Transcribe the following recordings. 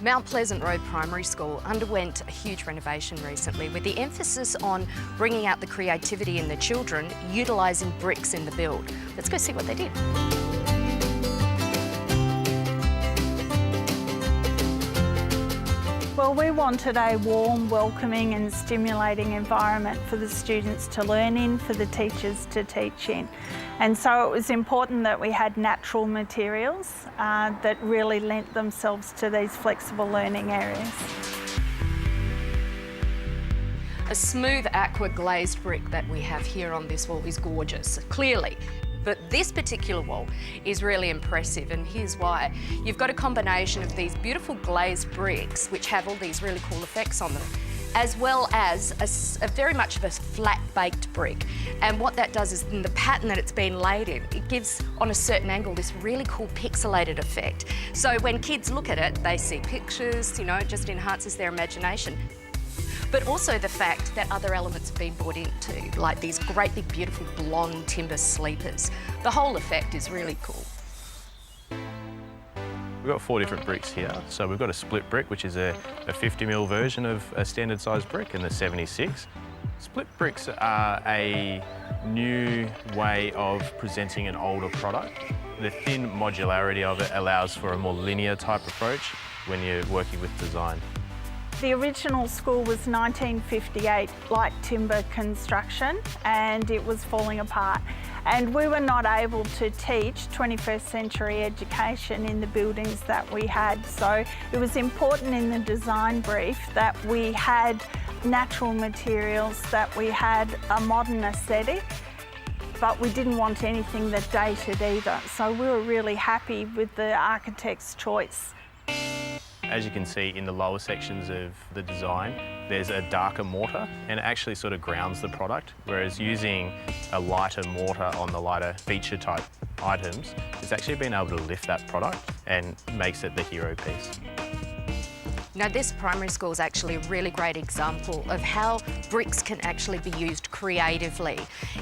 Mount Pleasant Road Primary School underwent a huge renovation recently with the emphasis on bringing out the creativity in the children, utilising bricks in the build. Let's go see what they did. Well, we wanted a warm, welcoming and stimulating environment for the students to learn in, for the teachers to teach in. And so it was important that we had natural materials that really lent themselves to these flexible learning areas. A smooth aqua glazed brick that we have here on this wall is gorgeous, clearly. But this particular wall is really impressive, and here's why. You've got a combination of these beautiful glazed bricks, which have all these really cool effects on them, as well as a very much of a flat baked brick. And what that does is, in the pattern that it's been laid in, it gives, on a certain angle, this really cool pixelated effect. So when kids look at it, they see pictures, you know, it just enhances their imagination. But also the fact that other elements have been brought into, like these great big beautiful blonde timber sleepers. The whole effect is really cool. We've got 4 different bricks here. So we've got a split brick, which is a 50mm version of a standard size brick, and the 76. Split bricks are a new way of presenting an older product. The thin modularity of it allows for a more linear type approach when you're working with design. The original school was 1958 light timber construction, and it was falling apart. And we were not able to teach 21st century education in the buildings that we had. So it was important in the design brief that we had natural materials, that we had a modern aesthetic, but we didn't want anything that dated either. So we were really happy with the architect's choice. As you can see in the lower sections of the design, there's a darker mortar, and it actually sort of grounds the product, whereas using a lighter mortar on the lighter feature type items, it's actually been able to lift that product and makes it the hero piece. Now, this primary school is actually a really great example of how bricks can actually be used creatively.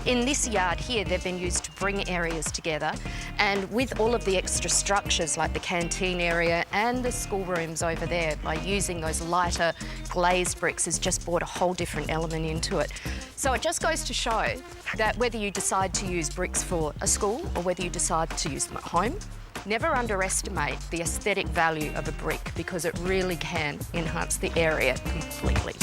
In this yard here, they've been used to bring areas together, and with all of the extra structures like the canteen area and the schoolrooms over there, by using those lighter glazed bricks has just brought a whole different element into it. So it just goes to show that whether you decide to use bricks for a school or whether you decide to use them at home, never underestimate the aesthetic value of a brick, because it really can enhance the area completely.